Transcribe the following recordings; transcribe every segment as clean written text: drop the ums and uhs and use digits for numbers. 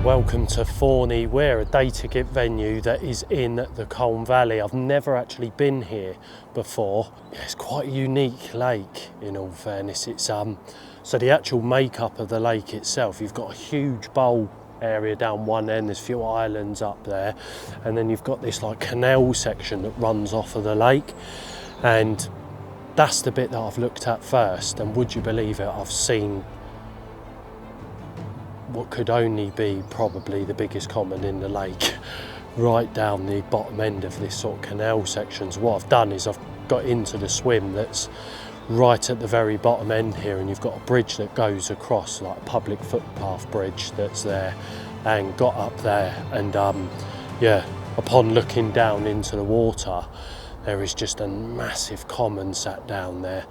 Welcome to Thorney Weir, a day ticket venue that is in the Colne Valley. I've never actually been here before. It's quite a unique lake, in all fairness. It's so the actual makeup of the lake itself, you've got a huge bowl area down one end, there's a few islands up there, and then you've got this like canal section that runs off of the lake, and that's the bit that I've looked at first. And would you believe it, I've seen what could only be probably the biggest common in the lake right down the bottom end of this sort of canal section. So what I've done is I've got into the swim that's right at the very bottom end here, and you've got a bridge that goes across, like a public footpath bridge that's there, and got up there, and yeah, upon looking down into the water, there is just a massive common sat down there.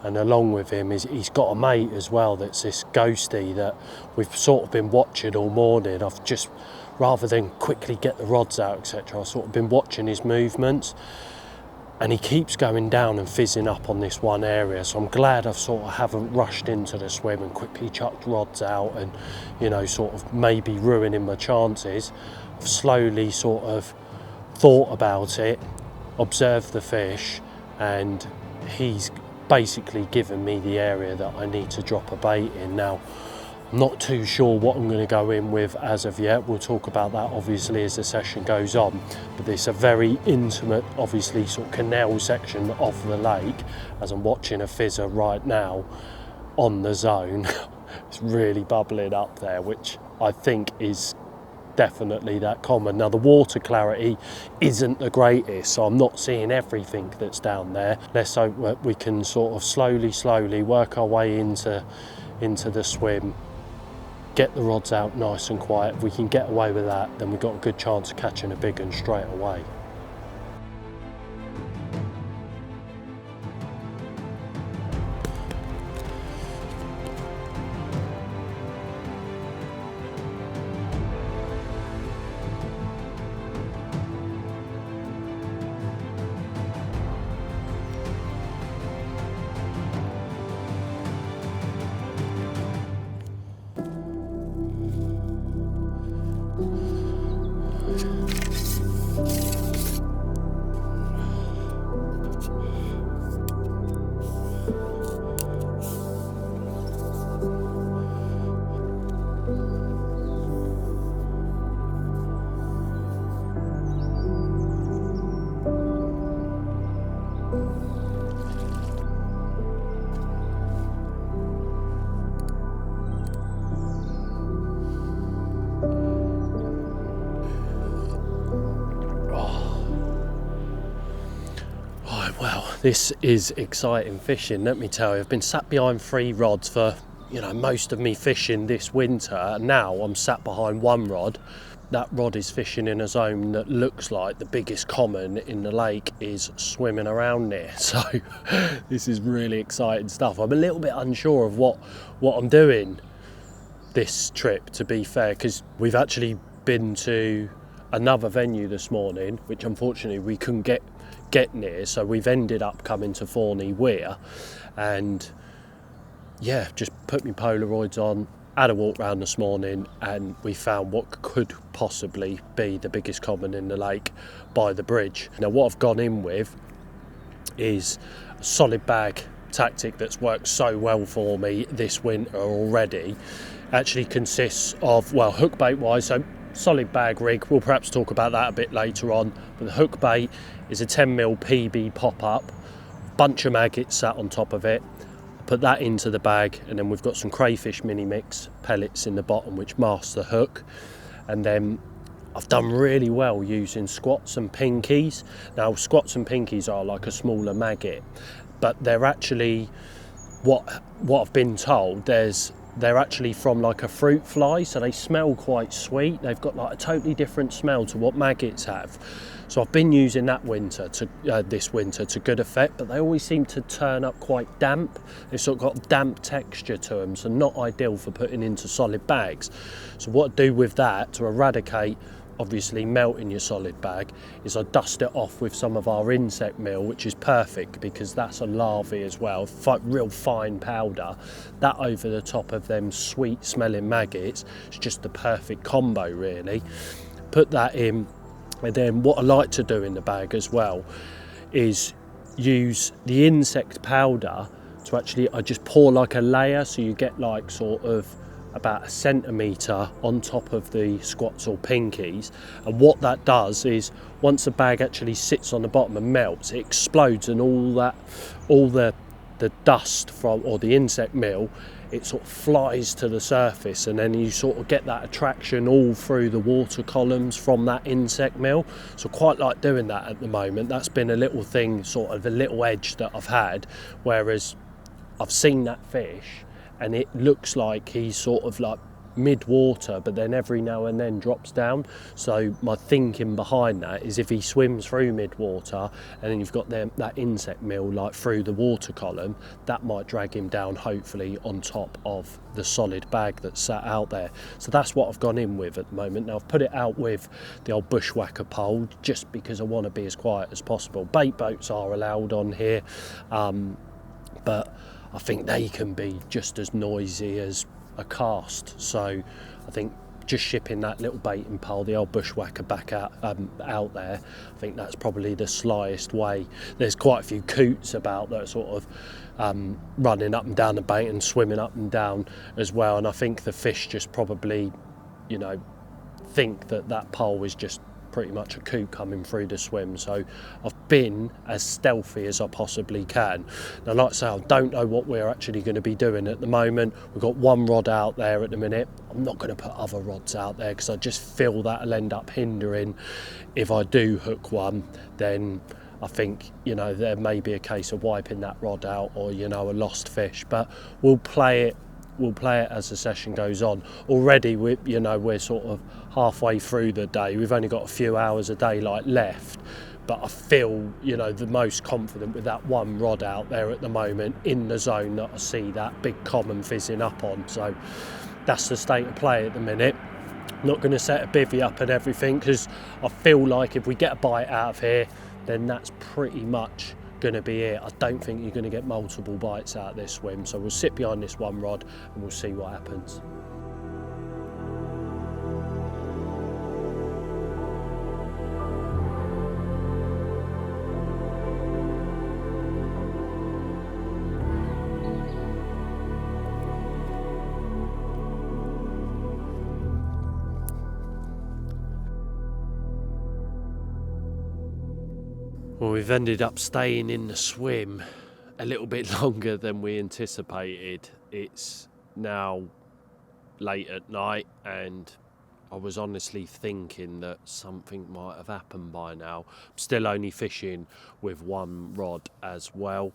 And along with him he's got a mate as well that's this ghosty that we've sort of been watching all morning. I've just, rather than quickly get the rods out, etc., I've sort of been watching his movements, and he keeps going down and fizzing up on this one area. So I'm glad I sort of haven't rushed into the swim and quickly chucked rods out and, you know, sort of maybe ruining my chances. I've slowly sort of thought about it, observed the fish, and he's basically given me the area that I need to drop a bait in. Now, I'm not too sure what I'm going to go in with as of yet. We'll talk about that obviously as the session goes on, but it's a very intimate, obviously sort of canal section of the lake, as I'm watching a fizzer right now on the zone. It's really bubbling up there, which I think is definitely that common. Now, the water clarity isn't the greatest, so I'm not seeing everything that's down there. Let's hope we can sort of slowly work our way into the swim, get the rods out nice and quiet. If we can get away with that, then we've got a good chance of catching a big one straight away. This is exciting fishing, let me tell you. I've been sat behind 3 rods for, you know, most of me fishing this winter, and now I'm sat behind 1 rod. That rod is fishing in a zone that looks like the biggest common in the lake is swimming around near. So this is really exciting stuff. I'm a little bit unsure of what I'm doing this trip, to be fair, because we've actually been to another venue this morning, which unfortunately we couldn't get near, so we've ended up coming to Thorney Weir, and yeah, just put my Polaroids on, had a walk around this morning, and we found what could possibly be the biggest common in the lake by the bridge. Now, what I've gone in with is a solid bag tactic that's worked so well for me this winter already. Actually consists of, well, hook bait wise, so solid bag rig, we'll perhaps talk about that a bit later on, but the hook bait is a 10mm PB pop-up, bunch of maggots sat on top of it. Put that into the bag, and then we've got some crayfish mini mix pellets in the bottom which mask the hook. And then I've done really well using squats and pinkies. Now, squats and pinkies are like a smaller maggot, but they're actually, what I've been told, they're actually from like a fruit fly, so they smell quite sweet. They've got like a totally different smell to what maggots have. So I've been using that this winter to good effect, but they always seem to turn up quite damp. They've sort of got damp texture to them, so not ideal for putting into solid bags. So what I do with that to eradicate obviously melting your solid bag is I dust it off with some of our insect meal, which is perfect because that's a larvae as well, real fine powder. That over the top of them sweet smelling maggots, it's just the perfect combo really. Put that in, and then what I like to do in the bag as well is use the insect powder to actually, I just pour like a layer, so you get like sort of about 1 centimetre on top of the squats or pinkies. And what that does is once the bag actually sits on the bottom and melts, it explodes, and all the dust from, or the insect meal, it sort of flies to the surface, and then you sort of get that attraction all through the water columns from that insect meal. So quite like doing that at the moment. That's been a little thing, sort of a little edge that I've had, whereas I've seen that fish and it looks like he's sort of like mid-water, but then every now and then drops down. So my thinking behind that is if he swims through mid-water and then you've got that insect meal like through the water column, that might drag him down hopefully on top of the solid bag that's sat out there. So that's what I've gone in with at the moment. Now I've put it out with the old bushwhacker pole just because I want to be as quiet as possible. Bait boats are allowed on here, but I think they can be just as noisy as a cast. So I think just shipping that little baiting pole, the old bushwhacker, back out there, I think that's probably the slyest way. There's quite a few coots about that are sort of running up and down the bank and swimming up and down as well, and I think the fish just probably, you know, think that pole is just pretty much a coot coming through the swim. So I've been as stealthy as I possibly can. Now, like I say, I don't know what we're actually going to be doing at the moment. We've got one rod out there at the minute. I'm not going to put other rods out there because I just feel that'll end up hindering. If I do hook one, then I think, you know, there may be a case of wiping that rod out, or, you know, a lost fish. But we'll play it as the session goes on. Already we're sort of halfway through the day. We've only got a few hours of daylight left, but I feel, you know, the most confident with that one rod out there at the moment in the zone that I see that big common fizzing up on. So that's the state of play at the minute. Not going to set a bivvy up and everything, because I feel like if we get a bite out of here, then that's pretty much going to be it. I don't think you're going to get multiple bites out of this swim, so we'll sit behind this one rod and we'll see what happens. Well, we've ended up staying in the swim a little bit longer than we anticipated. It's now late at night, and I was honestly thinking that something might have happened by now. I'm still only fishing with one rod as well.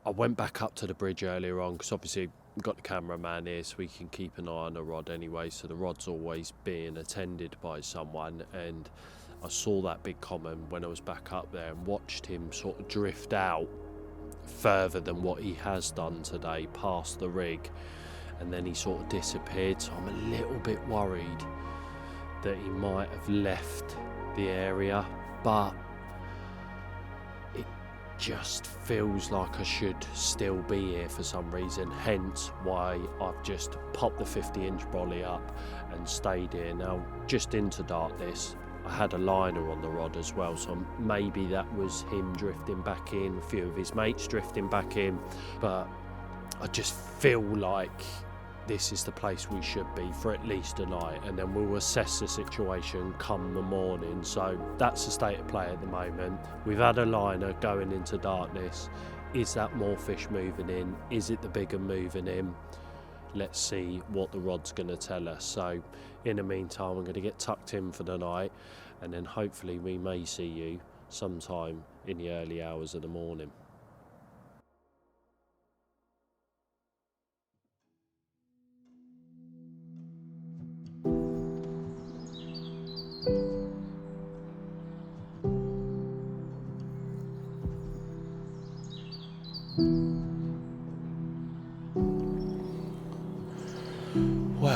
I went back up to the bridge earlier on because obviously we've got the cameraman here, so we can keep an eye on the rod anyway, so the rod's always being attended by someone. And I saw that big common when I was back up there and watched him sort of drift out further than what he has done today, past the rig, and then he sort of disappeared. So I'm a little bit worried that he might have left the area, but it just feels like I should still be here for some reason, hence why I've just popped the 50-inch brolly up and stayed here. Now, just into darkness, I had a liner on the rod as well, so maybe that was him drifting back in, a few of his mates drifting back in, but I just feel like this is the place we should be for at least a night, and then we'll assess the situation come the morning. So that's the state of play at the moment. We've had a liner going into darkness. Is that more fish moving in? Is it the bigger moving in? Let's see what the rod's going to tell us. So in the meantime, I'm going to get tucked in for the night, and then hopefully we may see you sometime in the early hours of the morning.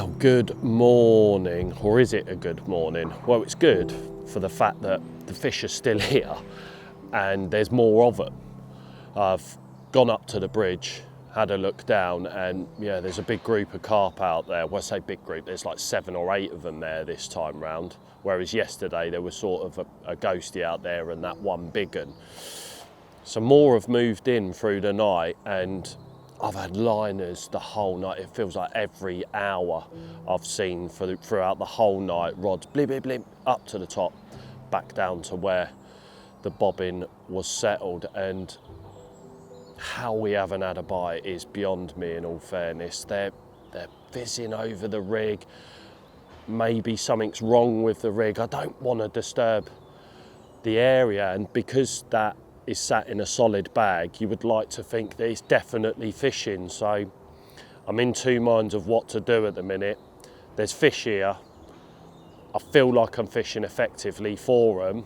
Well, good morning, or is it a good morning? Well, it's good for the fact that the fish are still here and there's more of them. I've gone up to the bridge, had a look down, and yeah, there's a big group of carp out there. Well, I say big group, there's like 7 or 8 of them there this time round, whereas yesterday there was sort of a ghosty out there and that one big one. So more have moved in through the night, and I've had liners the whole night. It feels like every hour I've seen throughout the whole night, rods blim, blim, blim, up to the top, back down to where the bobbin was settled. And how we haven't had a bite is beyond me, in all fairness. They're fizzing over the rig. Maybe something's wrong with the rig. I don't want to disturb the area, and because that is sat in a solid bag, you would like to think that it's definitely fishing. So I'm in two minds of what to do at the minute. There's fish here. I feel like I'm fishing effectively for them,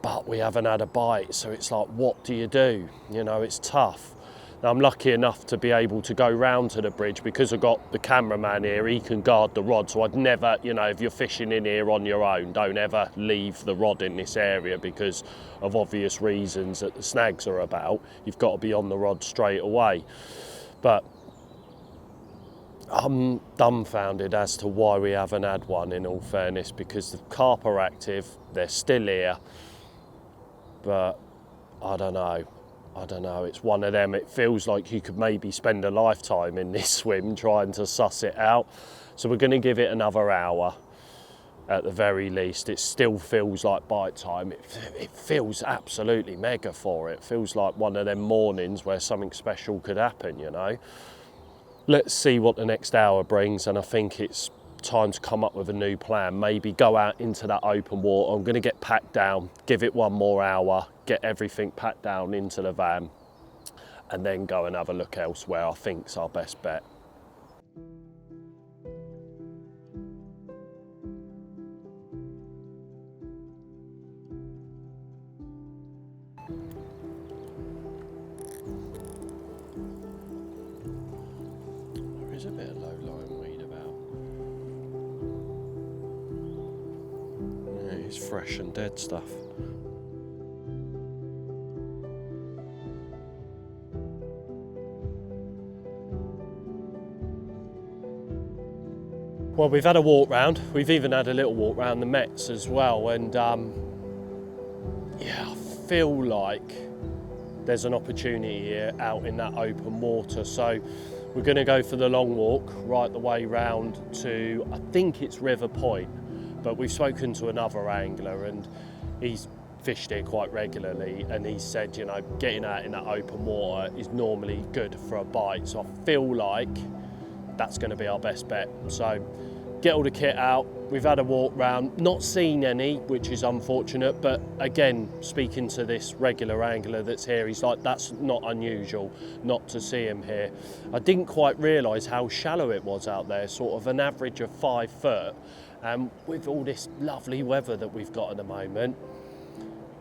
but we haven't had a bite. So it's like, what do you do? You know, it's tough. Now, I'm lucky enough to be able to go round to the bridge because I've got the cameraman here. He can guard the rod. So I'd never, you know, if you're fishing in here on your own, don't ever leave the rod in this area because of obvious reasons that the snags are about. You've got to be on the rod straight away. But I'm dumbfounded as to why we haven't had one, in all fairness, because the carp are active, they're still here, but I don't know, it's one of them. It feels like you could maybe spend a lifetime in this swim trying to suss it out. So we're going to give it another hour at the very least. It still feels like bite time. It feels absolutely mega for it. It feels like one of them mornings where something special could happen, you know. Let's see what the next hour brings, and I think it's time to come up with a new plan. Maybe go out into that open water. I'm going to get packed down, give it one more hour, get everything packed down into the van, and then go and have a look elsewhere. I think it's our best bet. There is a bit of low-lying weed about. Yeah, it's fresh and dead stuff. Well, we've had a walk round. We've even had a little walk round the Mets as well, and yeah, I feel like there's an opportunity here out in that open water. So we're going to go for the long walk right the way round to, I think it's River Point, but we've spoken to another angler and he's fished here quite regularly, and he said, you know, getting out in that open water is normally good for a bite. So I feel like that's going to be our best bet. So get all the kit out. We've had a walk round, not seen any, which is unfortunate, but again, speaking to this regular angler that's here, he's like, that's not unusual not to see him here. I didn't quite realise how shallow it was out there, sort of an average of 5 foot. And with all this lovely weather that we've got at the moment,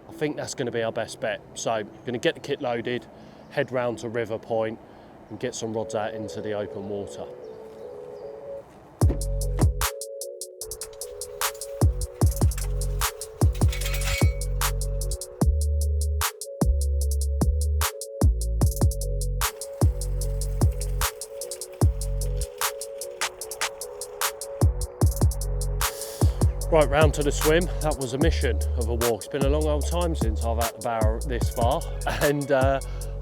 I think that's going to be our best bet. So I'm going to get the kit loaded, head round to River Point and get some rods out into the open water. Right, round to the swim. That was a mission of a walk. It's been a long old time since I've had to barrow this far, and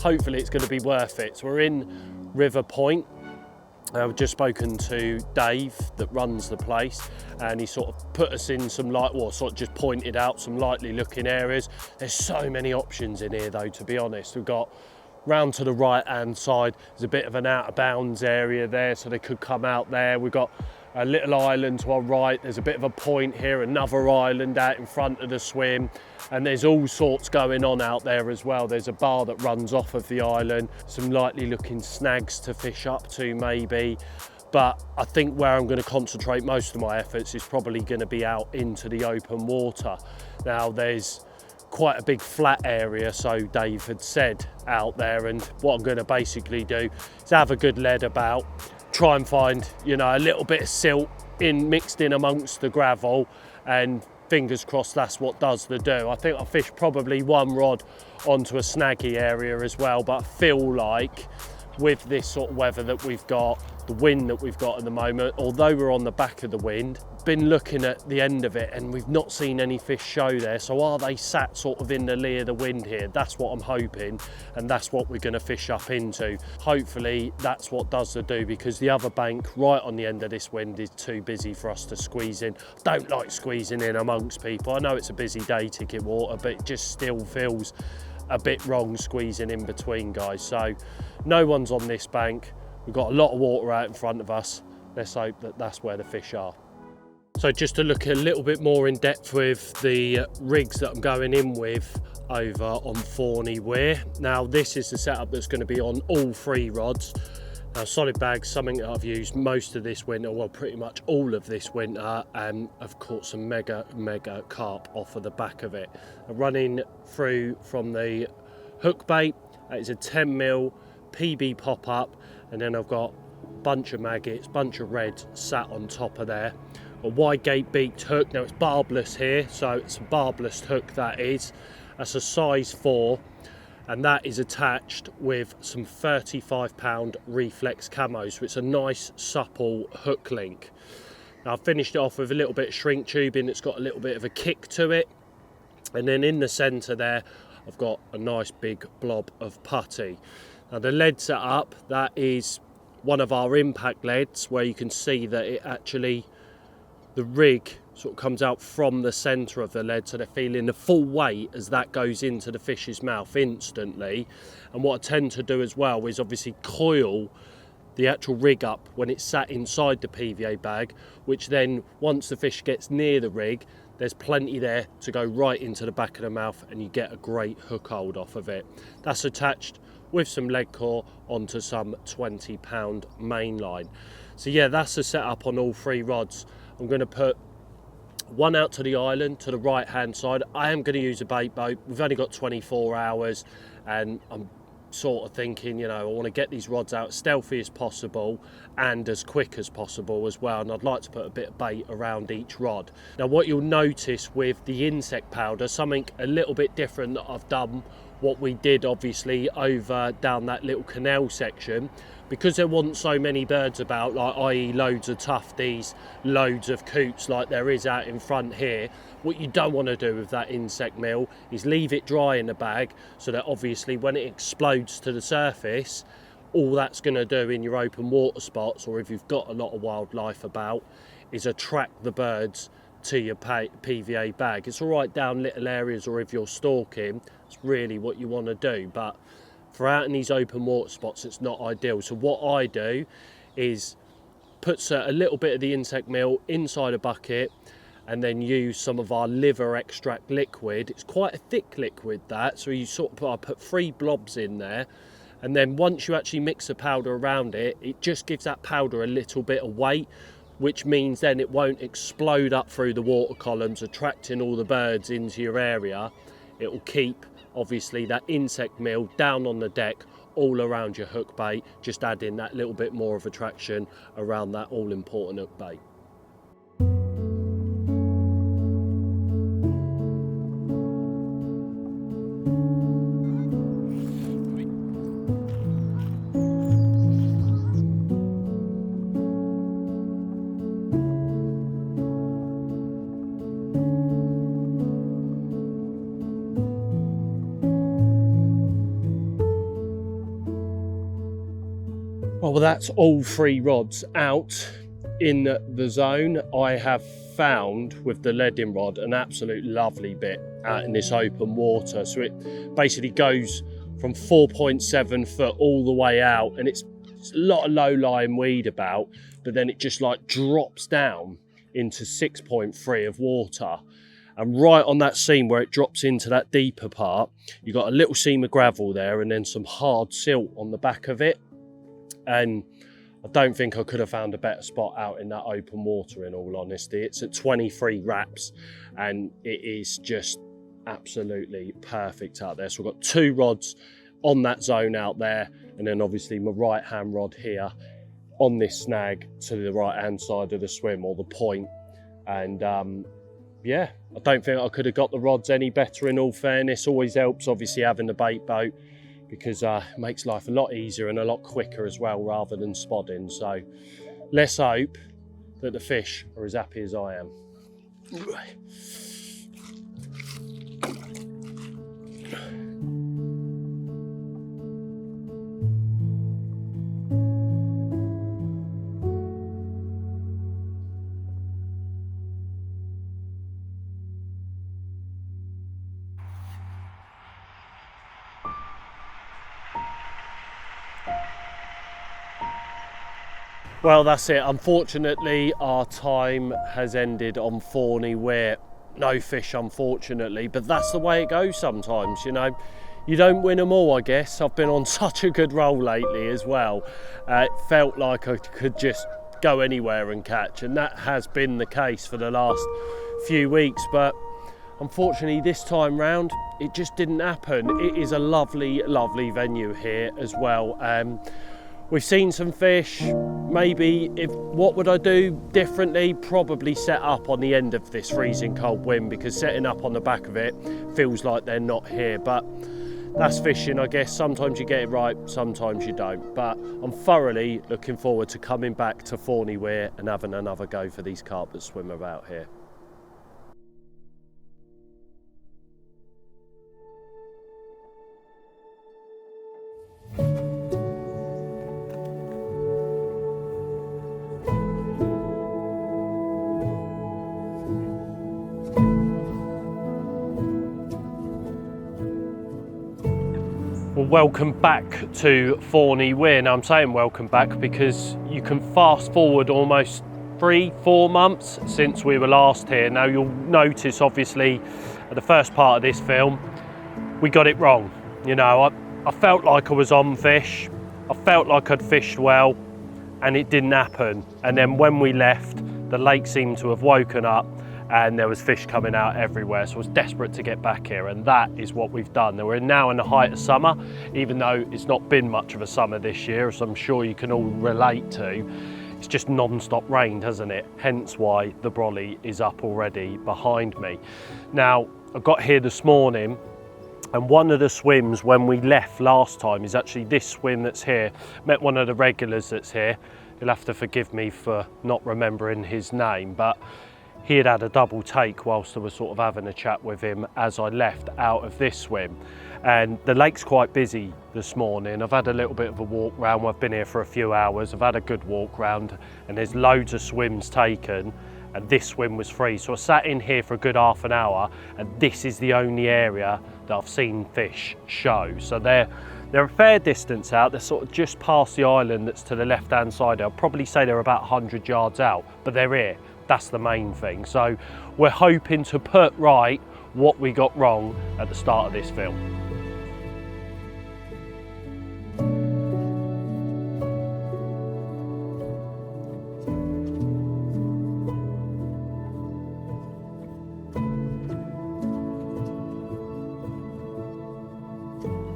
hopefully it's going to be worth it. So we're in River Point. I've just spoken to Dave that runs the place, and he sort of put us in some sort of just pointed out some likely looking areas. There's so many options in here though, to be honest. We've got round to the right hand side, there's a bit of an out of bounds area there, so they could come out there. We've got a little island to our right, there's a bit of a point here, another island out in front of the swim, and there's all sorts going on out there as well. There's a bar that runs off of the island, some likely looking snags to fish up to maybe, but I think where I'm going to concentrate most of my efforts is probably going to be out into the open water. Now there's quite a big flat area, so Dave had said, out there, and what I'm going to basically do is have a good lead about, try and find, you know, a little bit of silt mixed in amongst the gravel, and fingers crossed that's what does the do. I think I fished probably one rod onto a snaggy area as well, but I feel like with this sort of weather that we've got, the wind that we've got at the moment, although we're on the back of the wind, been looking at the end of it and we've not seen any fish show there. So are they sat sort of in the lee of the wind here? That's what I'm hoping, and that's what we're going to fish up into. Hopefully that's what does the do, because the other bank right on the end of this wind is too busy for us to squeeze in. Don't like squeezing in amongst people. I know it's a busy day ticket water, but it just still feels a bit wrong squeezing in between, guys. So no one's on this bank. We've got a lot of water out in front of us. Let's hope that that's where the fish are. So just to look a little bit more in depth with the rigs that I'm going in with over on Thorney Weir. Now this is the setup that's going to be on all 3 rods. Now solid bags, something that I've used most of this winter, well pretty much all of this winter, and I've caught some mega carp off of the back of it. I'm running through from the hook bait. That is a 10mm PB pop up, and then I've got a bunch of maggots, bunch of reds sat on top of there. A wide gate beaked hook. Now it's barbless here, so it's a barbless hook that is. That's a size 4, and that is attached with some 35-pound reflex camos, so it's a nice supple hook link. Now I've finished it off with a little bit of shrink tubing. It's got a little bit of a kick to it, and then in the centre there I've got a nice big blob of putty. Now the lead setup, that is one of our impact leads, where you can see that it actually, the rig sort of comes out from the centre of the lead, so they're feeling the full weight as that goes into the fish's mouth instantly. And what I tend to do as well is obviously coil the actual rig up when it's sat inside the PVA bag, which then once the fish gets near the rig, there's plenty there to go right into the back of the mouth, and you get a great hook hold off of it. That's attached with some lead core onto some 20-pound main line. So yeah, that's the setup on all 3 rods. I'm going to put one out to the island to the right hand side. I am going to use a bait boat. We've only got 24 hours, and I'm sort of thinking, you know, I want to get these rods out as stealthy as possible and as quick as possible as well, and I'd like to put a bit of bait around each rod. Now what you'll notice with the insect powder, something a little bit different that I've done, what we did obviously over down that little canal section, because there wasn't so many birds about, like i.e. loads of tufties, loads of coots like there is out in front here. What you don't want to do with that insect meal is leave it dry in the bag, so that obviously when it explodes to the surface, all that's going to do in your open water spots, or if you've got a lot of wildlife about, is attract the birds to your PVA bag. It's all right down little areas, or if you're stalking, it's really what you want to do, but for out in these open water spots, it's not ideal. So what I do is put a little bit of the insect meal inside a bucket, and then use some of our liver extract liquid. It's quite a thick liquid, that, so you sort of, I put 3 blobs in there, and then once you actually mix the powder around it, it just gives that powder a little bit of weight, which means then it won't explode up through the water columns, attracting all the birds into your area. It will keep obviously that insect meal down on the deck all around your hook bait, just adding that little bit more of attraction around that all important hook bait. Well, that's all 3 rods out in the zone. I have found with the leading rod an absolute lovely bit out in this open water. So it basically goes from 4.7 foot all the way out, and it's a lot of low-lying weed about, but then it just like drops down into 6.3 of water. And right on that seam where it drops into that deeper part, you've got a little seam of gravel there, and then some hard silt on the back of it. And I don't think I could have found a better spot out in that open water, in all honesty. It's at 23 wraps, and it is just absolutely perfect out there. So we've got 2 rods on that zone out there, and then obviously my right hand rod here on this snag to the right hand side of the swim, or the point. And yeah, I don't think I could have got the rods any better, in all fairness. Always helps obviously having the bait boat, because it makes life a lot easier and a lot quicker as well, rather than spodding. So let's hope that the fish are as happy as I am. Well, that's it. Unfortunately, our time has ended on Thorney Weir. No fish, unfortunately, but that's the way it goes sometimes, you know. You don't win them all, I guess. I've been on such a good roll lately as well. It felt like I could just go anywhere and catch, and that has been the case for the last few weeks, but unfortunately this time round it just didn't happen. It is a lovely, lovely venue here as well. We've seen some fish. Maybe, what would I do differently? Probably set up on the end of this freezing cold wind, because setting up on the back of it feels like they're not here. But that's fishing, I guess. Sometimes you get it right, sometimes you don't. But I'm thoroughly looking forward to coming back to Thorney Weir and having another go for these carp that swim about here. Well, welcome back to Thorney Weir. Now I'm saying welcome back because you can fast forward almost 3-4 months since we were last here. Now you'll notice obviously at the first part of this film we got it wrong. You know, I felt like I was on fish, I felt like I'd fished well, and it didn't happen. And then when we left, the lake seemed to have woken up and there was fish coming out everywhere. So I was desperate to get back here, and that is what we've done. We're now in the height of summer, even though it's not been much of a summer this year, as I'm sure you can all relate to. It's just non-stop rained, hasn't it? Hence why the brolly is up already behind me. Now, I got here this morning, and one of the swims when we left last time is actually this swim that's here. Met one of the regulars that's here. You'll have to forgive me for not remembering his name, but he had had a double take whilst I was sort of having a chat with him as I left out of this swim. And the lake's quite busy this morning. I've had a little bit of a walk round. I've been here for a few hours. I've had a good walk round, and there's loads of swims taken, and this swim was free. So I sat in here for a good half an hour, and this is the only area that I've seen fish show. So they're a fair distance out. They're sort of just past the island that's to the left-hand side. I'll probably say they're about 100 yards out, but they're here. That's the main thing. So we're hoping to put right what we got wrong at the start of this film.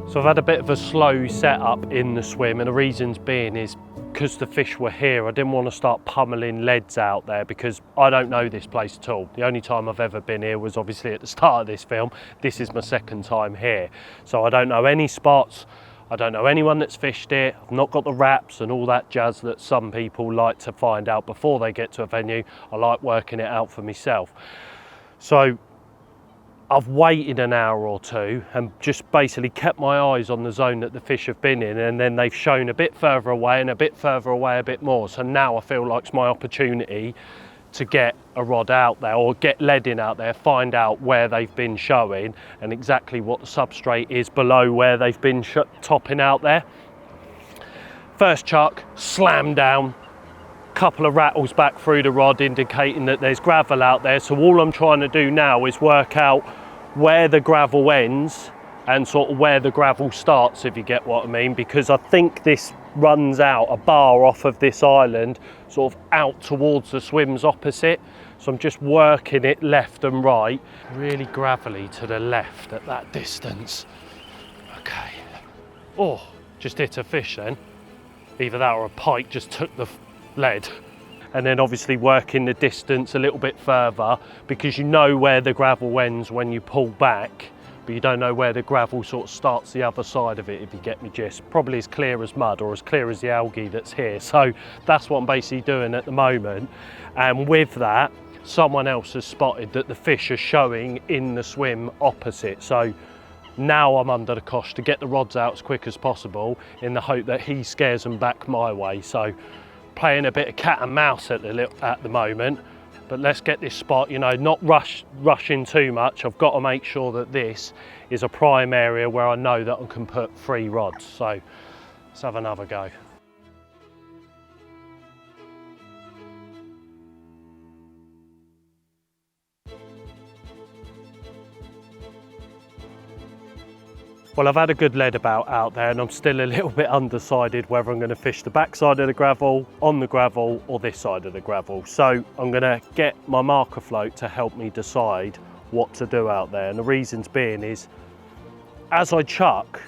So I've had a bit of a slow setup in the swim, and the reasons being is because the fish were here. I didn't want to start pummeling leads out there because I don't know this place at all. The only time I've ever been here was obviously at the start of this film. This is my second time here. So I don't know any spots. I don't know anyone that's fished it. I've not got the wraps and all that jazz that some people like to find out before they get to a venue. I like working it out for myself. So I've waited an hour or two and just basically kept my eyes on the zone that the fish have been in, and then they've shown a bit further away and a bit further away a bit more. So now I feel like it's my opportunity to get a rod out there or get lead in out there, find out where they've been showing and exactly what the substrate is below where they've been topping out there. First chuck, slam down, couple of rattles back through the rod indicating that there's gravel out there. So all I'm trying to do now is work out where the gravel ends and sort of where the gravel starts, if you get what I mean, because I think this runs out a bar off of this island sort of out towards the swims opposite. So I'm just working it left and right, really gravelly to the left at that distance. Okay. Oh, just hit a fish then. Either that or a pike just took the lead. And then obviously working the distance a little bit further, because you know where the gravel ends when you pull back, but you don't know where the gravel sort of starts the other side of it, if you get me gist. Probably as clear as mud or as clear as the algae that's here. So that's what I'm basically doing at the moment. And with that, someone else has spotted that the fish are showing in the swim opposite. So now I'm under the cosh to get the rods out as quick as possible in the hope that he scares them back my way. So playing a bit of cat and mouse at the moment, but let's get this spot, you know, not rushing too much. I've got to make sure that this is a prime area where I know that I can put 3 rods. So let's have another go. Well, I've had a good lead about out there, and I'm still a little bit undecided whether I'm going to fish the backside of the gravel, on the gravel, or this side of the gravel. So I'm going to get my marker float to help me decide what to do out there. And the reasons being is, as I chuck,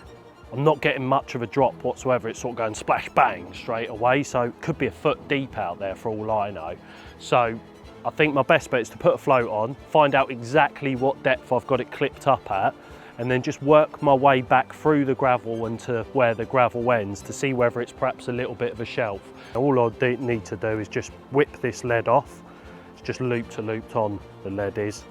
I'm not getting much of a drop whatsoever. It's sort of going splash bang straight away. So it could be a foot deep out there for all I know. So I think my best bet is to put a float on, find out exactly what depth I've got it clipped up at, and then just work my way back through the gravel and to where the gravel ends to see whether it's perhaps a little bit of a shelf. All I need to do is just whip this lead off. It's just loop to looped on, the lead is,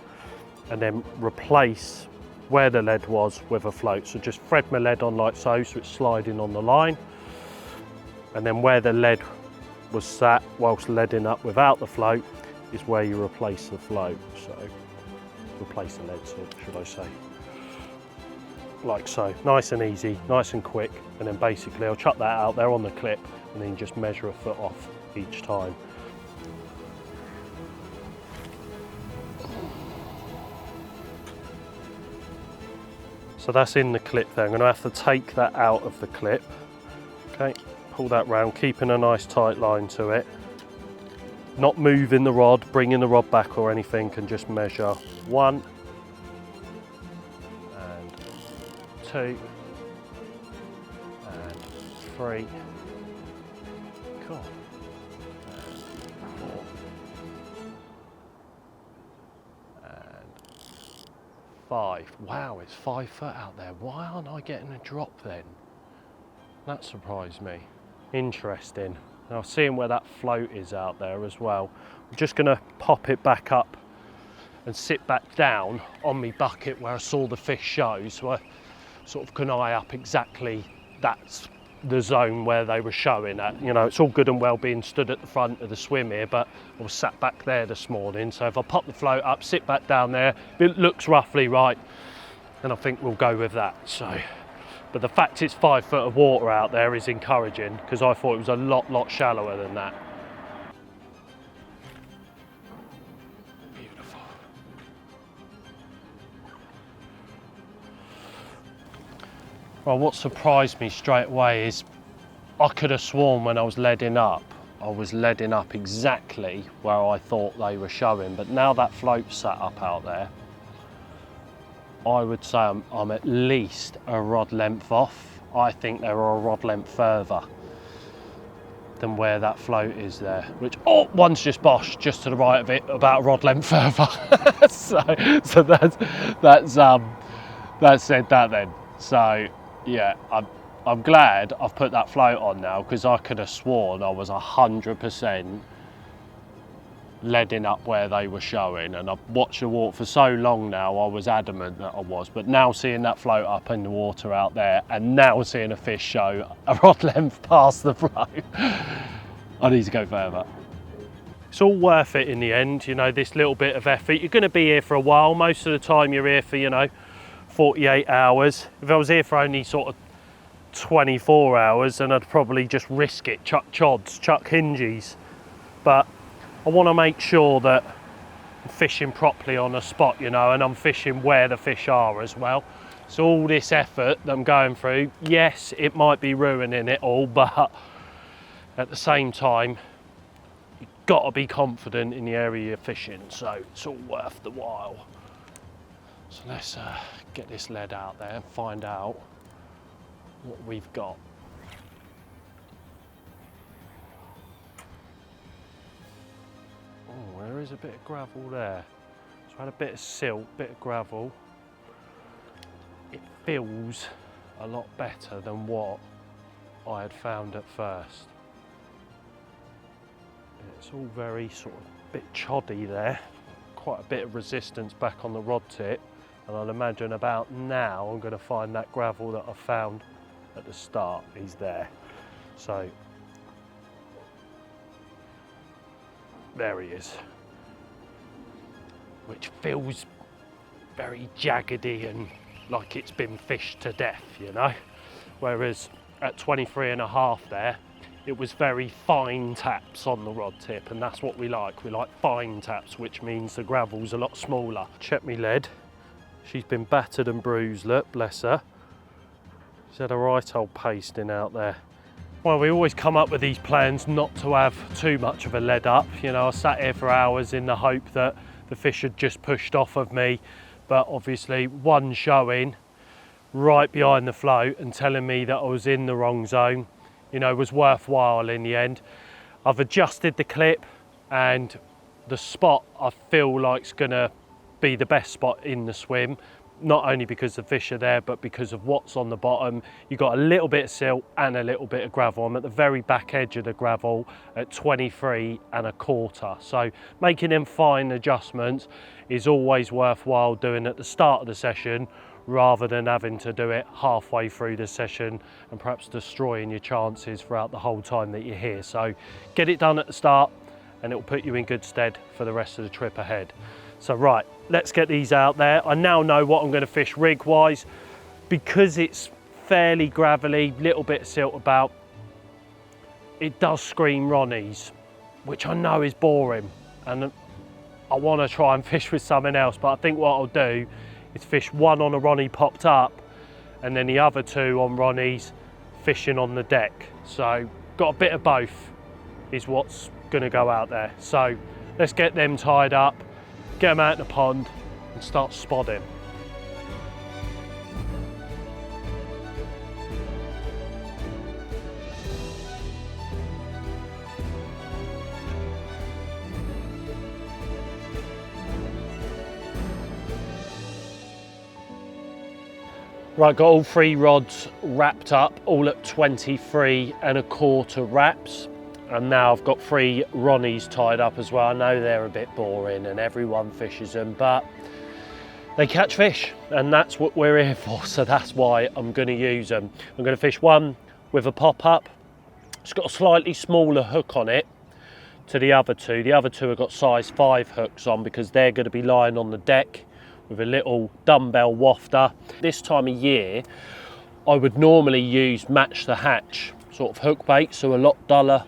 and then replace where the lead was with a float. So just thread my lead on like so it's sliding on the line, and then where the lead was sat whilst leading up without the float is where you replace the float. So replace the lead, should I say. Like so, nice and easy, nice and quick, and then basically I'll chuck that out there on the clip and then just measure a foot off each time. So that's in the clip there. I'm going to have to take that out of the clip. Okay, pull that round, keeping a nice tight line to it. Not moving the rod, bringing the rod back or anything, and just measure 1, 2 and 3, cool, and 4 and 5. Wow, it's 5 foot out there. Why aren't I getting a drop then? That surprised me. Interesting. Now seeing where that float is out there as well, I'm just going to pop it back up and sit back down on my bucket where I saw the fish show, so I sort of can eye up exactly that's the zone where they were showing at. You know, it's all good and well being stood at the front of the swim here, but I was sat back there this morning. So if I pop the float up, sit back down there, if it looks roughly right, then I think we'll go with that. So, but the fact it's 5 foot of water out there is encouraging, because I thought it was a lot shallower than that. Well, what surprised me straight away is I could have sworn when I was leading up exactly where I thought they were showing, but now that float's sat up out there, I would say I'm at least a rod length off. I think they were a rod length further than where that float is there, which, oh, one's just bosh just to the right of it, about a rod length further. so that's said that then. So yeah, I'm glad I've put that float on now, because I could have sworn I was 100% leading up where they were showing, and I've watched the water for so long now, I was adamant that I was, but now seeing that float up in the water out there, and now seeing a fish show a rod length past the float, I need to go further. It's all worth it in the end, you know, this little bit of effort. You're going to be here for a while. Most of the time you're here for, you know, 48 hours. If I was here for only sort of 24 hours, then I'd probably just risk it, chuck chods, chuck hingies. But I want to make sure that I'm fishing properly on a spot, you know, and I'm fishing where the fish are as well. So all this effort that I'm going through, yes, it might be ruining it all, but at the same time, you've got to be confident in the area you're fishing, so it's all worth the while. So let's get this lead out there and find out what we've got. there's a bit of gravel there. So I had a bit of silt, bit of gravel. It feels a lot better than what I had found at first. It's all very sort of bit choddy there. Quite a bit of resistance back on the rod tip. And I'd imagine about now I'm going to find that gravel that I found at the start is there. So there he is, which feels very jaggedy and like it's been fished to death, you know, whereas at 23.5 there it was very fine taps on the rod tip, and that's what we like fine taps, which means the gravel's a lot smaller. Check me lead, she's been battered and bruised, look, bless her. She's had a right old pasting out there. Well, we always come up with these plans not to have too much of a lead up. You know, I sat here for hours in the hope that the fish had just pushed off of me, but obviously one showing right behind the float and telling me that I was in the wrong zone, you know, was worthwhile in the end. I've adjusted the clip, and the spot I feel like is gonna be the best spot in the swim. Not only because the fish are there, but because of what's on the bottom. You've got a little bit of silt and a little bit of gravel. I'm at the very back edge of the gravel at 23.25. So making them fine adjustments is always worthwhile doing at the start of the session, rather than having to do it halfway through the session and perhaps destroying your chances throughout the whole time that you're here. So get it done at the start and it will put you in good stead for the rest of the trip ahead. So right, let's get these out there. I now know what I'm going to fish rig wise. Because it's fairly gravelly, little bit of silt about, it does scream Ronnies, which I know is boring, and I want to try and fish with something else, but I think what I'll do is fish one on a Ronnie popped up and then the other two on Ronnies fishing on the deck. So got a bit of both is what's going to go out there. So let's get them tied up, get them out in the pond and start spotting. Right, got all 3 rods wrapped up, all at 23.25 wraps. And now I've got 3 Ronnies tied up as well. I know they're a bit boring and everyone fishes them, but they catch fish and that's what we're here for. So that's why I'm going to use them. I'm going to fish one with a pop-up. It's got a slightly smaller hook on it to the other two. The other two have got size 5 hooks on because they're going to be lying on the deck with a little dumbbell wafter. This time of year, I would normally use match the hatch sort of hook bait, so a lot duller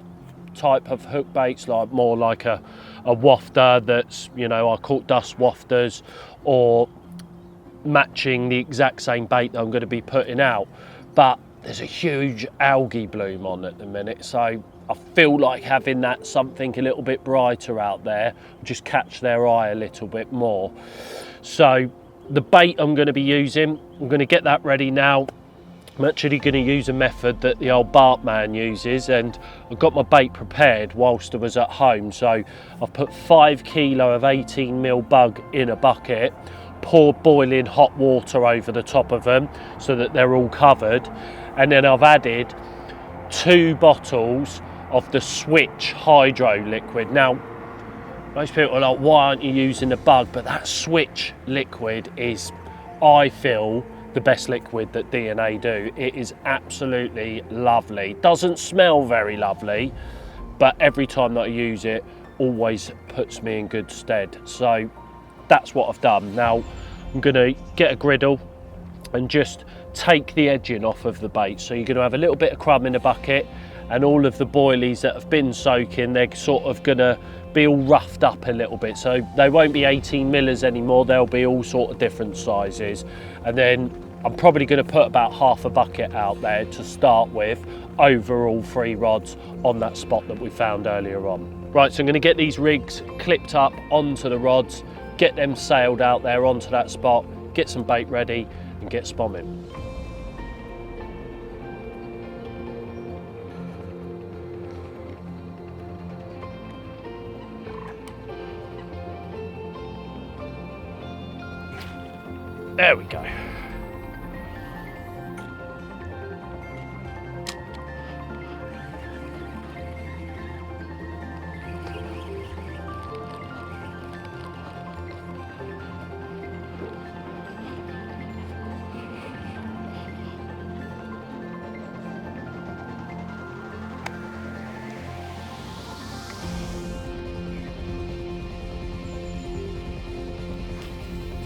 type of hook baits, like more like a wafter that's, you know, I caught dust wafters, or matching the exact same bait that I'm going to be putting out. But there's a huge algae bloom on at the minute, so I feel like having that something a little bit brighter out there will just catch their eye a little bit more. So the bait I'm going to be using, I'm going to get that ready now. I'm actually going to use a method that the old Bart man uses, and I've got my bait prepared whilst I was at home. So I've put 5 kilo of 18mm bug in a bucket, poured boiling hot water over the top of them so that they're all covered, and then I've added 2 bottles of the Switch hydro liquid. Now most people are like, why aren't you using the bug? But that Switch liquid is, I feel, the best liquid that DNA do. It is absolutely lovely. Doesn't smell very lovely, but every time that I use it, always puts me in good stead. So that's what I've done. Now I'm gonna get a griddle and just take the edging off of the bait. So you're gonna have a little bit of crumb in the bucket, and all of the boilies that have been soaking, they're sort of gonna be all roughed up a little bit. So they won't be 18 millers anymore, they'll be all sort of different sizes. And then I'm probably going to put about half a bucket out there to start with over all 3 rods on that spot that we found earlier on. Right, so I'm going to get these rigs clipped up onto the rods, get them sailed out there onto that spot, get some bait ready and get spomming. There we go.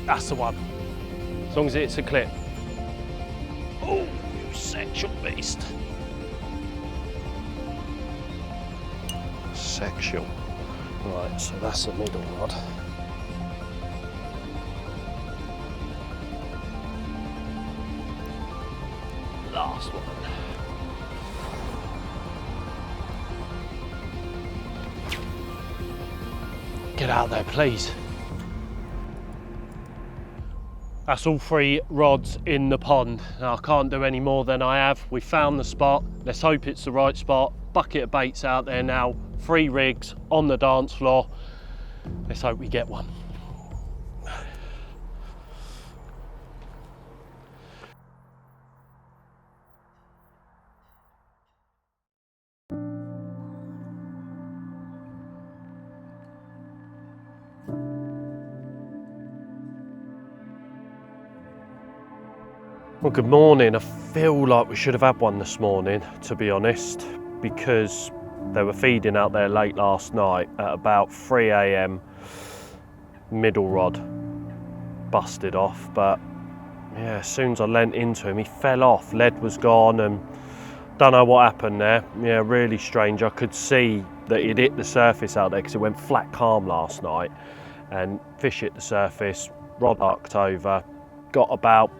That's the one. As long as it's a clip. Oh, you sexual beast. Sexual. Right, so that's the middle rod. Last one. Get out there, please. That's all 3 rods in the pond. Now, I can't do any more than I have. We found the spot. Let's hope it's the right spot. Bucket of baits out there now. 3 rigs on the dance floor. Let's hope we get one. Well, good morning. I feel like we should have had one this morning, to be honest, because they were feeding out there late last night at about 3 AM. Middle rod busted off, but yeah, as soon as I leant into him, he fell off. Lead was gone, and don't know what happened there. Yeah, really strange. I could see that he'd hit the surface out there because it went flat calm last night, and fish hit the surface, rod arced over, got about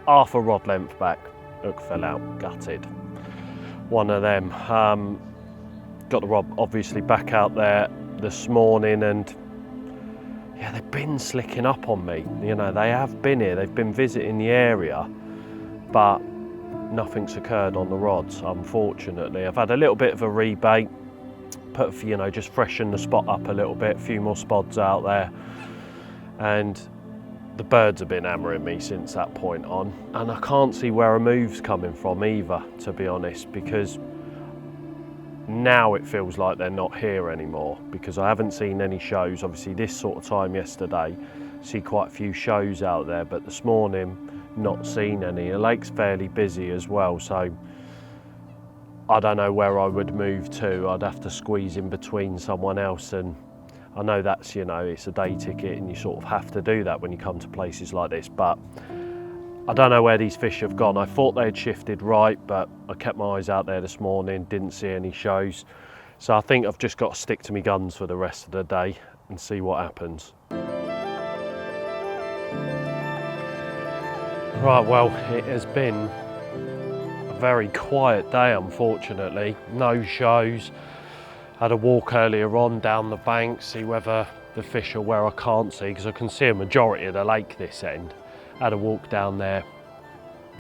half a rod length back, hook fell out, gutted. One of them. Got the rod obviously back out there this morning, and yeah, they've been slicking up on me. You know, they have been here, they've been visiting the area, but nothing's occurred on the rods, unfortunately. I've had a little bit of a rebait, put, you know, just freshen the spot up a little bit, a few more spods out there, and the birds have been hammering me since that point on, and I can't see where a move's coming from either, to be honest, because now it feels like they're not here anymore, because I haven't seen any shows. Obviously this sort of time yesterday, see quite a few shows out there, but this morning not seen any. The lake's fairly busy as well, so I don't know where I would move to. I'd have to squeeze in between someone else, and I know that's, you know, it's a day ticket and you sort of have to do that when you come to places like this, but I don't know where these fish have gone. I thought they had shifted right, but I kept my eyes out there this morning, didn't see any shows. So I think I've just got to stick to my guns for the rest of the day and see what happens. Right, well, it has been a very quiet day, unfortunately. No shows. Had a walk earlier on down the bank, see whether the fish are where I can't see, because I can see a majority of the lake this end. Had a walk down there.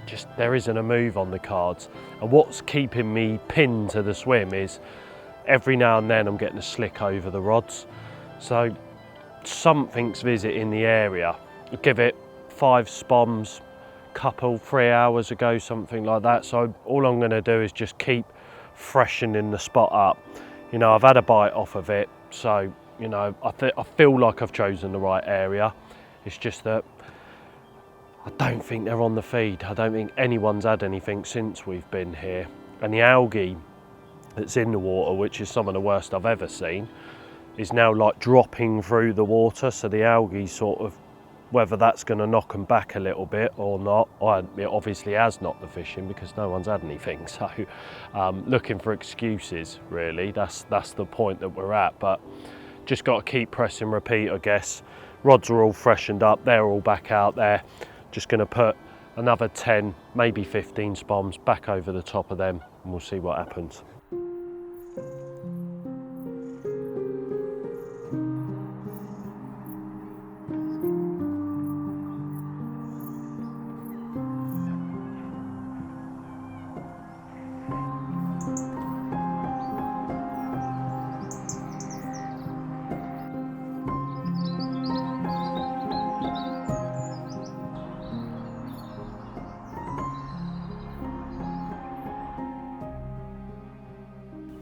Just, there isn't a move on the cards. And what's keeping me pinned to the swim is every now and then I'm getting a slick over the rods. So something's visiting the area. I'll give it 5 spoms, couple 3 hours ago, something like that. So all I'm going to do is just keep freshening the spot up. You know, I've had a bite off of it, so, you know, I feel like I've chosen the right area. It's just that I don't think they're on the feed. I don't think anyone's had anything since we've been here. And the algae that's in the water, which is some of the worst I've ever seen, is now like dropping through the water. So the algae sort of, whether that's going to knock them back a little bit or not, it obviously has knocked the fish in because no one's had anything. So looking for excuses, really. That's the point that we're at. But just got to keep pressing repeat, I guess. Rods are all freshened up. They're all back out there. Just going to put another 10, maybe 15 spoms back over the top of them, and we'll see what happens.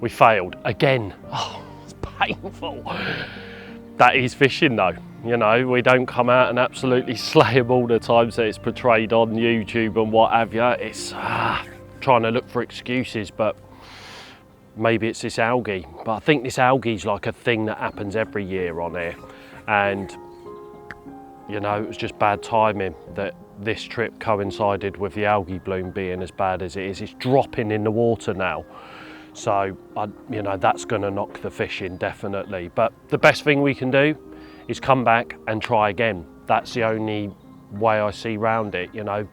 we failed again. Oh, it's painful. That is fishing though. You know, we don't come out and absolutely slay them all the times that it's portrayed on YouTube and what have you. It's trying to look for excuses, but maybe it's this algae. But I think this algae's like a thing that happens every year on here. And, you know, it was just bad timing that this trip coincided with the algae bloom being as bad as it is. It's dropping in the water now. So, you know, that's going to knock the fishing, definitely. But the best thing we can do is come back and try again. That's the only way I see round it, you know.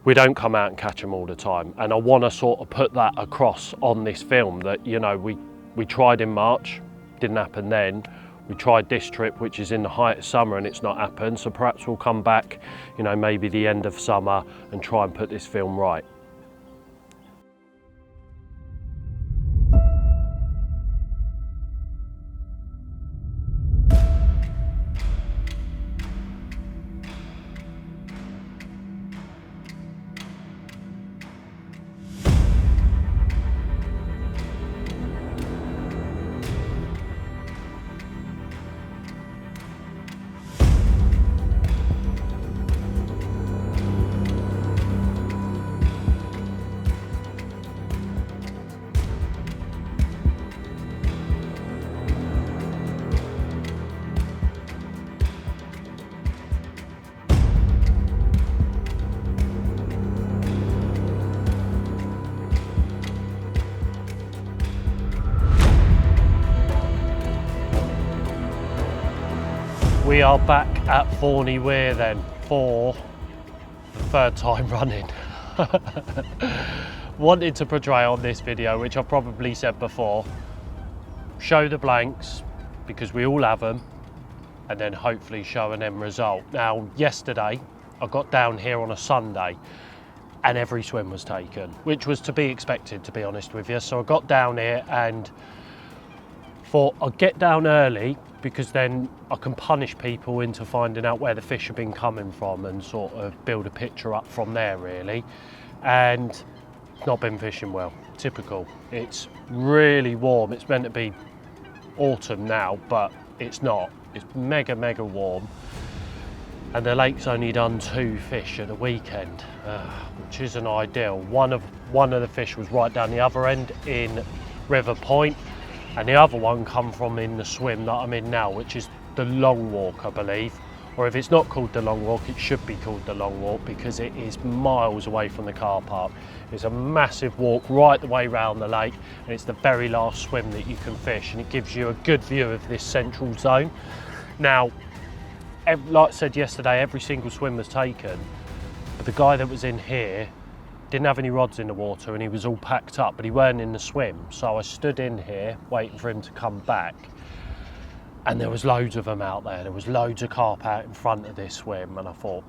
We don't come out and catch them all the time. And I want to sort of put that across on this film that, you know, we tried in March, didn't happen then. We tried this trip, which is in the height of summer, and it's not happened. So perhaps we'll come back, you know, maybe the end of summer and try and put this film right. We are back at Thorney Weir then for the third time running. Wanted to portray on this video, which I've probably said before, show the blanks because we all have them, and then hopefully show an end result. Now, yesterday I got down here on a Sunday and every swim was taken, which was to be expected, to be honest with you. So I got down here and thought I'd get down early because then I can punish people into finding out where the fish have been coming from and sort of build a picture up from there, really. And not been fishing well, typical. It's really warm. It's meant to be autumn now, but it's not. It's mega warm. And the lake's only done 2 fish at the weekend, which isn't ideal. One of the fish was right down the other end in River Point, and the other one come from in the swim that I'm in now, which is the Long Walk, I believe. Or if it's not called the Long Walk, it should be called the Long Walk because it is miles away from the car park. It's a massive walk right the way round the lake, and it's the very last swim that you can fish, and it gives you a good view of this central zone. Now, like I said yesterday, every single swim was taken, but the guy that was in here didn't have any rods in the water and he was all packed up, but he weren't in the swim. So I stood in here waiting for him to come back, and there was loads of them out there. There was loads of carp out in front of this swim, and I thought,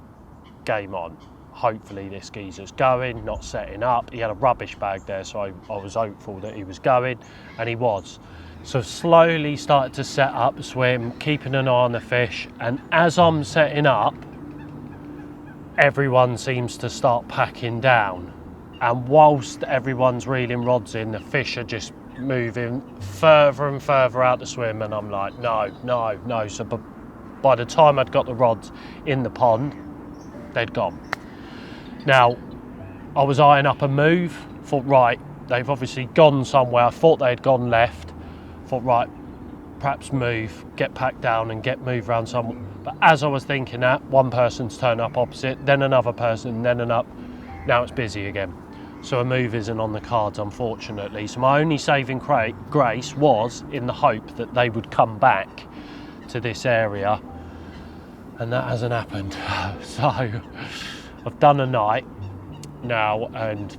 game on. Hopefully this geezer's going, not setting up. He had a rubbish bag there, so I was hopeful that he was going, and he was. So slowly started to set up the swim, keeping an eye on the fish, and as I'm setting up, everyone seems to start packing down, and whilst everyone's reeling rods in, the fish are just moving further and further out the swim, and I'm like, no. So by the time I'd got the rods in the pond, they'd gone. Now, I was eyeing up a move, thought, right, they've obviously gone somewhere. I thought they'd gone left, thought, right, perhaps move, get packed down and get moved around somewhere. But as I was thinking that, one person's turned up opposite, then another person, then another. Now it's busy again. So a move isn't on the cards, unfortunately. So my only saving grace was in the hope that they would come back to this area, and that hasn't happened. So I've done a night now, and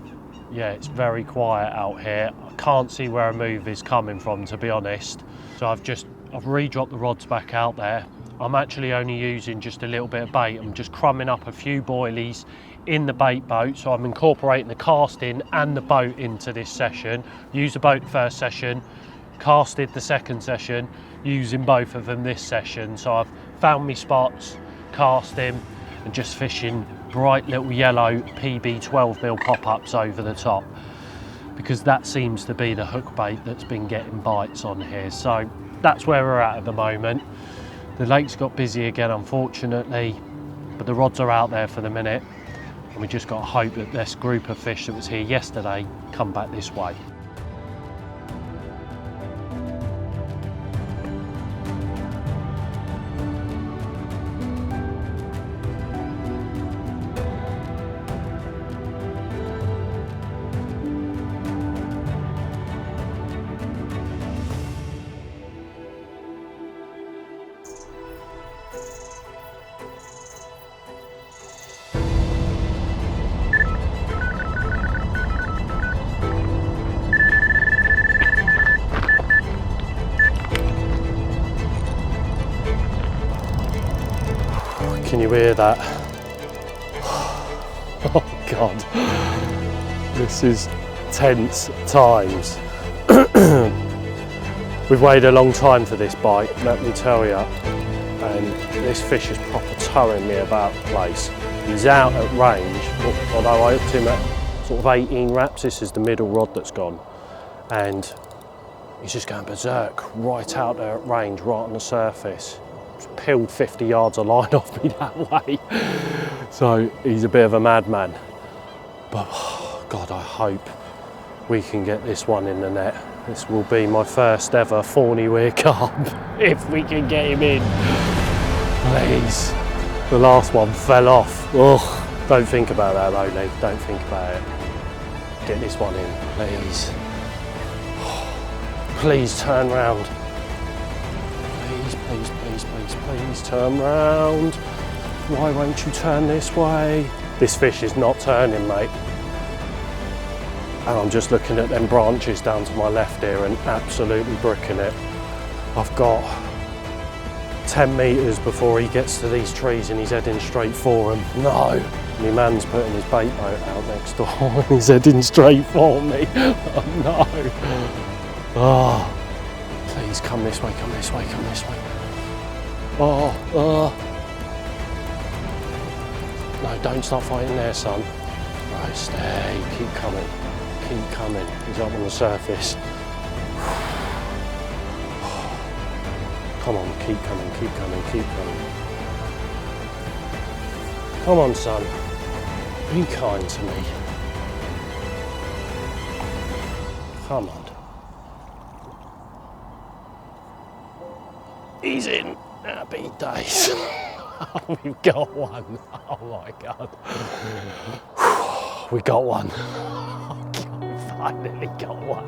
yeah, it's very quiet out here. I can't see where a move is coming from, to be honest. So I've re-dropped the rods back out there. I'm actually only using just a little bit of bait. I'm just crumbing up a few boilies in the bait boat, so I'm incorporating the casting and the boat into this session. Used the boat first session, casted the second session, using both of them this session. So I've found me spots, casting, and just fishing bright little yellow PB 12mm pop-ups over the top. because that seems to be the hook bait that's been getting bites on here. So that's where we're at the moment. The lake's got busy again, unfortunately, but the rods are out there for the minute, and we just got to hope that this group of fish that was here yesterday come back this way. Can you hear that? Oh God, this is tense times. We've waited a long time for this bite, let me tell you, and this fish is proper towing me about the place. He's out at range, although I hooked him at sort of 18 wraps. This is the middle rod that's gone, and he's just going berserk right out there at range, right on the surface. Peeled 50 yards of line off me that way. So he's a bit of a madman. But oh God, I hope we can get this one in the net. This will be my first ever Thorney Weir carp, if we can get him in. Please. The last one fell off. Oh, don't think about that though, Lee. Don't think about it. Get this one in, please. Please turn round. Please, please, please, please turn round. Why won't you turn this way? This fish is not turning, mate. And I'm just looking at them branches down to my left here and absolutely bricking it. I've got 10 metres before he gets to these trees and he's heading straight for them. No! My man's putting his bait boat out next door and he's heading straight for me. Oh no! Oh. Please come this way, come this way, come this way. Oh. No, don't start fighting there, son. Right, stay, keep coming. Keep coming. He's up on the surface. Come on, keep coming, keep coming, keep coming. Come on, son. Be kind to me. Come on. He's in. Happy days. Oh, we've got one. Oh my God. We got one. Oh God, finally got one.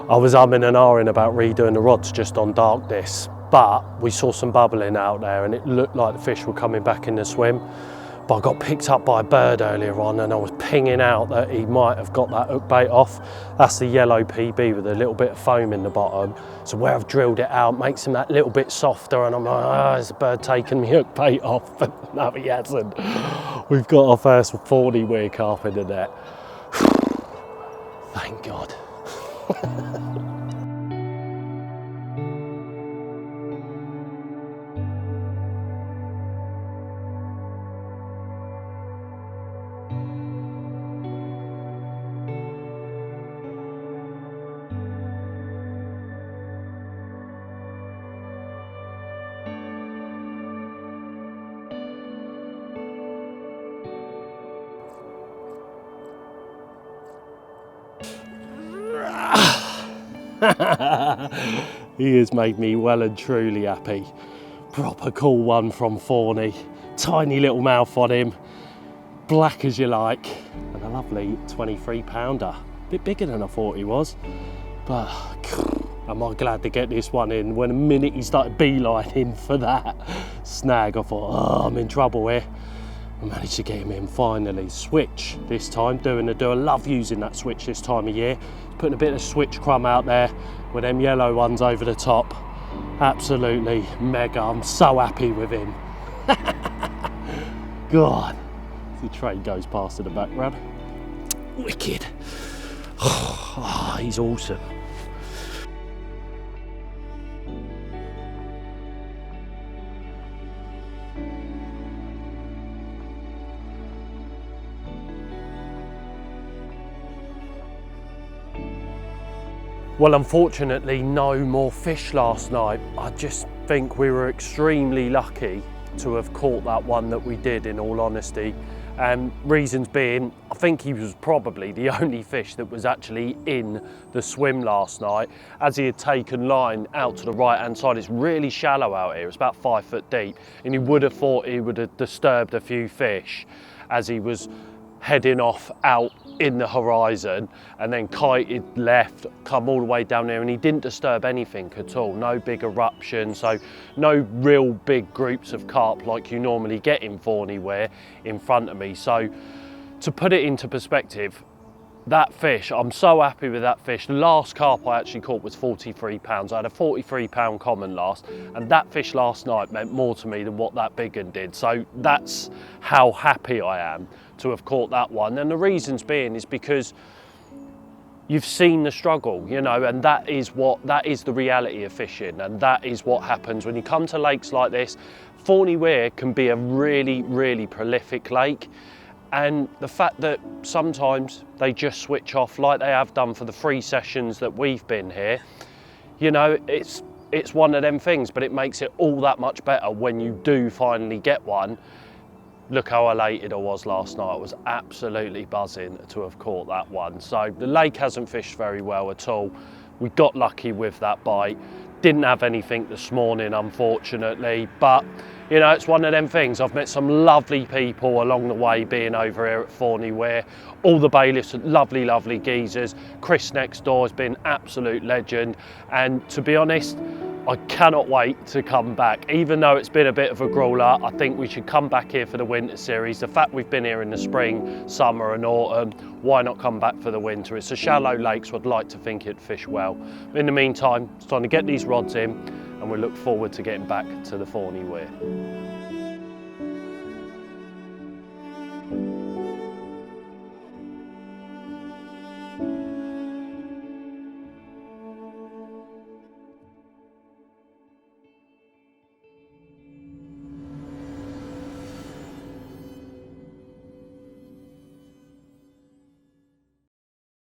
I was umming and ahhing about redoing the rods just on darkness, but we saw some bubbling out there and it looked like the fish were coming back in the swim. But I got picked up by a bird earlier on and I was pinging out that he might have got that hook bait off. That's the yellow PB with a little bit of foam in the bottom. So where I've drilled it out makes him that little bit softer and I'm like, oh, is the bird taking me hook bait off? But no, he hasn't. We've got our first Thorney Weir carp in the net. Thank God. He has made me well and truly happy. Proper cool one from Thorney. Tiny little mouth on him, black as you like, and a lovely 23 pounder. Bit bigger than I thought he was, but am I glad to get this one in. When the minute he started beelining for that snag, I thought, oh, I'm in trouble here. I managed to get him in finally. Switch this time, doing the do. I love using that switch this time of year. Putting a bit of switch crumb out there with them yellow ones over the top. Absolutely mega. I'm so happy with him. God, the train goes past in the background. Wicked. Oh, he's awesome. Well, unfortunately, no more fish last night. I just think we were extremely lucky to have caught that one that we did, in all honesty. Reasons being, I think he was probably the only fish that was actually in the swim last night, as he had taken line out to the right hand side. It's really shallow out here, it's about 5 foot deep, and you would have thought he would have disturbed a few fish as he was heading off out in the horizon, and then kited left, come all the way down there, and he didn't disturb anything at all. No big eruption, so no real big groups of carp like you normally get in Thorney Weir in front of me. So to put it into perspective, that fish, I'm so happy with that fish. The last carp I actually caught was 43 pounds. I had a 43 pound common last, and that fish last night meant more to me than what that big one did. So that's how happy I am to have caught that one. And the reasons being is because you've seen the struggle, you know, and that is the reality of fishing, and that is what happens when you come to lakes like this. Thorney Weir can be a really, really prolific lake. And the fact that sometimes they just switch off like they have done for the 3 sessions that we've been here, you know, it's one of them things, but it makes it all that much better when you do finally get one. Look how elated I was last night. I was absolutely buzzing to have caught that one. So the lake hasn't fished very well at all. We got lucky with that bite. Didn't have anything this morning, unfortunately, but you know, it's one of them things. I've met some lovely people along the way being over here at Thorney Weir. All the bailiffs, lovely, lovely geezers. Chris next door has been absolute legend. And to be honest, I cannot wait to come back. Even though it's been a bit of a grueler, I think we should come back here for the winter series. The fact we've been here in the spring, summer and autumn, why not come back for the winter? It's a shallow lake, so I'd like to think it'd fish well. In the meantime, it's time to get these rods in, and we look forward to getting back to the Thorney Weir.